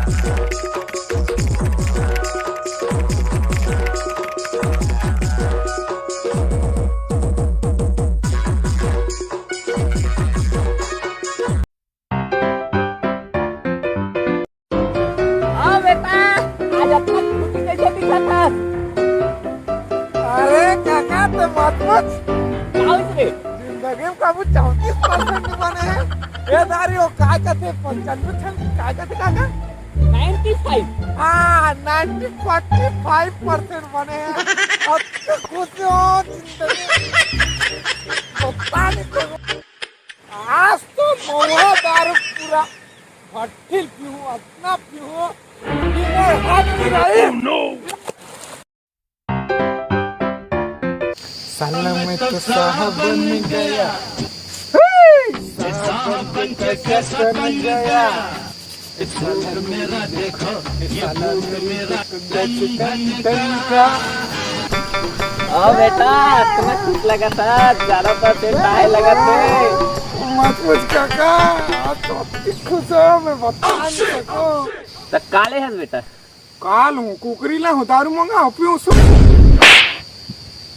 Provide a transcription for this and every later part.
अरे काका तो मत जिंदगी में कबू 34% बने हैं ये दारियों काय कहते 95 काय कहते काका 95 हाँ 45% बने हैं अब तो खुश हो जिंदगी पता नहीं आज तो महुआ दारू पूरा भट्टिल पीऊँ अपना पीऊँ हाथ गिराई साला मैं तो साहब बन गया साहब बन गया मेरा देखो मेरा बेटा तुम्हें खुश लगा था 11% आए लगा थे मत पूछ काका तो खुश हो मैं बता नहीं सकूं तो काले है बेटा काल हूँ कुकरी ला हूँ दारू मंगा पीऊँ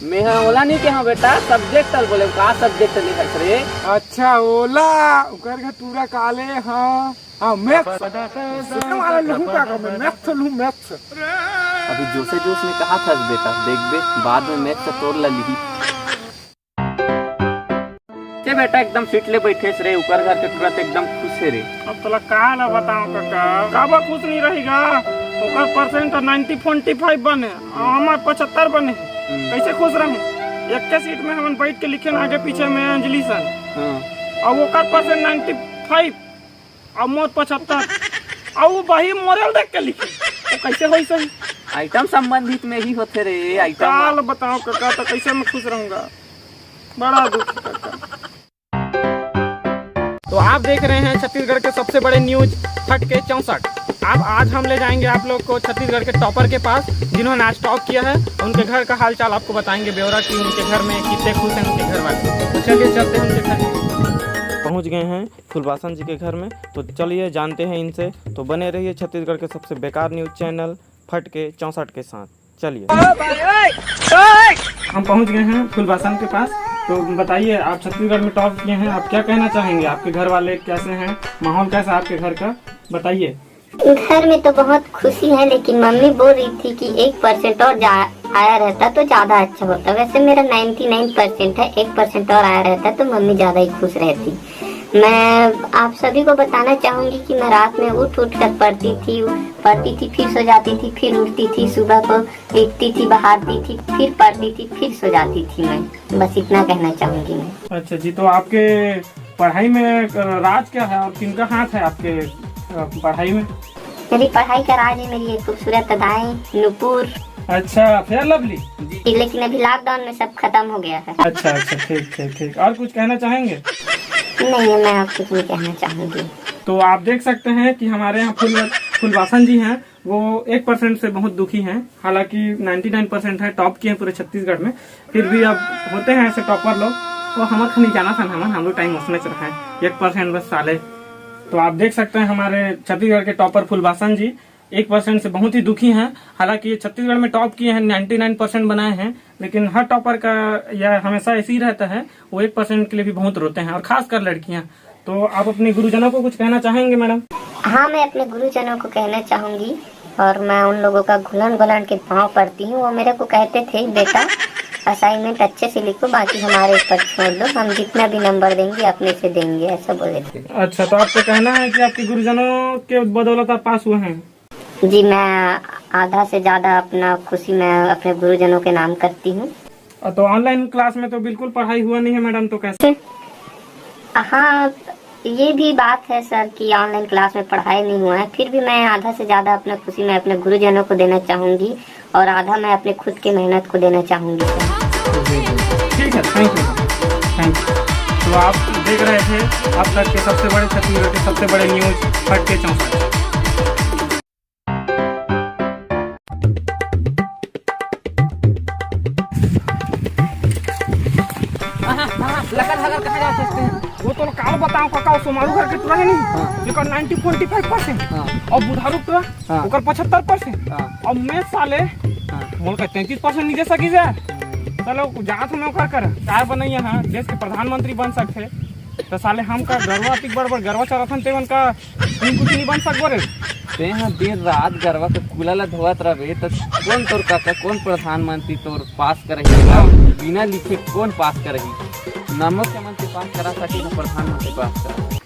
मैं हाँ ओला नहीं के हाँ बेटा सब्जेक्ट बोले का सब्जेक्ट लिखा रे अच्छा ओला उकर का पूरा काले हाँ हाँ मैथ्स वाला लूँ काका मैं मैथ्स लूँ मैथ्स अभी जोसे जोश में कहा था बेटा देख बे बाद में मैथ्स तोड़ ला ली के बेटा एकदम सीट ले बैठे रे ऊपर घर के तुरंत एकदम खुश है रे अब तोला का ना बताऊं काका काबा खुश नहीं रहेगा ओकर परसेंट 90.45 बने हमार 75 बने कैसे खुश रहूं एक के सीट में हम बैठ के लिखे आगे पीछे में अंजलि सन और ओकर परसेंट 95 और मोर 75 और वो वही मोरल देख के लिखे तो कैसे होई सही आइटम संबंधित में ही होते रे आइटम काल बताओ काका तो कैसे मैं खुश रहूंगा बड़ा दुख काका। तो आप देख रहे हैं छत्तीसगढ़ के सबसे बड़े न्यूज फट के 64। अब आज हम ले जाएंगे आप लोग को छत्तीसगढ़ के टॉपर के पास जिन्होंने आज टॉप किया है उनके घर का हालचाल आपको बताएंगे ब्यौरा की उनके घर में कितने खुश हैं उनके घर वाले। तो चलिए चलते हैं उनके घर पहुंच गए हैं फुलवासन जी के घर में तो चलिए जानते हैं इनसे। तो बने रहिए छत्तीसगढ़ के सबसे बेकार न्यूज चैनल फट के 64 के साथ। चलिए हम पहुंच गए हैं फुलवासन के पास। तो बताइए आप छत्तीसगढ़ में टॉप किए हैं आप क्या कहना चाहेंगे आपके घर वाले कैसे हैं माहौल कैसा आपके घर का बताइए। घर में तो बहुत खुशी है लेकिन मम्मी बोल रही थी कि 1% और आया रहता तो ज्यादा अच्छा होता। वैसे मेरा 99% है 1% और आया रहता तो मम्मी ज्यादा ही खुश रहती। मैं आप सभी को बताना चाहूंगी कि मैं रात में उठ कर पढ़ती थी फिर सो जाती थी फिर उठती थी सुबह को लिखती थी बहारती थी फिर पढ़ती थी फिर सो जाती थी। मैं बस इतना कहना चाहूंगी मैं। अच्छा जी तो आपके पढ़ाई में राज क्या है और किनका हाथ है आपके पढ़ाई में। मेरी पढ़ाई का राज है मेरी एक खूबसूरत अदाएं नूपुर। अच्छा फेयर लवली लेकिन अभी लॉकडाउन में सब खत्म हो गया है। अच्छा ठीक और कुछ कहना चाहेंगे। नहीं मैं आप कुछ नहीं कहना चाहूंगी। तो आप देख सकते हैं कि हमारे यहाँ फुलवासन जी हैं वो 1% से बहुत दुखी हैं। हालांकि 99% है टॉप किए हैं पूरे छत्तीसगढ़ में फिर भी अब होते हैं ऐसे टॉपर लोग वो हमारे नहीं जाना था हम लोग टाइम उसमें रखा है 1% बस साले। तो आप देख सकते हैं हमारे छत्तीसगढ़ के टॉपर फुलवासन जी 1% से बहुत ही दुखी हैं। हालांकि ये छत्तीसगढ़ में टॉप किए हैं 99% बनाए हैं लेकिन हर टॉपर का यह हमेशा ऐसे ही रहता है वो 1% के लिए भी बहुत रोते हैं और खासकर लड़कियां। तो आप अपने गुरुजनों को कुछ कहना चाहेंगे मैडम। हाँ मैं अपने गुरुजनों को कहना चाहूंगी और मैं उन लोगों का घुलन के पाँव पड़ती हूँ। वो मेरे को कहते थे बेटा असाइनमेंट अच्छे से लिखो बाकी हमारे ऊपर छोड़ दो हम जितना भी नंबर देंगे अपने से देंगे ऐसा बोले थे। अच्छा तो आपको कहना है कि आपके गुरुजनों के बदौलत आप पास हुए हैं। जी मैं आधा से ज्यादा अपना खुशी मैं अपने गुरुजनों के नाम करती हूँ। तो ऑनलाइन क्लास में तो बिल्कुल पढ़ाई हुआ नहीं है मैडम तो कैसे। हाँ ये भी बात है सर कि ऑनलाइन क्लास में पढ़ाई नहीं हुआ है फिर भी मैं आधा से ज्यादा अपना खुशी मैं अपने गुरुजनों को देना चाहूंगी और आधा मैं अपने खुद की मेहनत को देना चाहूंगी। ठीक है थैंक यू। तो आप देख रहे थे अब तक के सबसे बड़े छत्तीसगढ़ के सबसे बड़े न्यूज फट के 64। लगा कहाँ जा सकते हैं वो तो काल बताओ काका सोमारू घर के टूरा है नहीं जेकर 90-45% हाँ और बुधारू टूरा हाँ। ओकर 75% हाँ और मैं साले हाँ मोल का 33% नहीं दे सकी जा। चलो जात हमें ओकर कर काय बनैया हां देश के प्रधानमंत्री बन सकते तो साले हम का गरवा अति बड़ गरवा चरथन तेवन का कुछ नहीं बन सकबो रे। ते यहाँ दिन रात गरवा के कूला ला धोवत रहे तो कौन तोर काका कौन प्रधानमंत्री तोर पास करही बिना लिखे कौन पास करही नमक के मंत्री पास करा सके ना प्रधानमंत्री पास करा।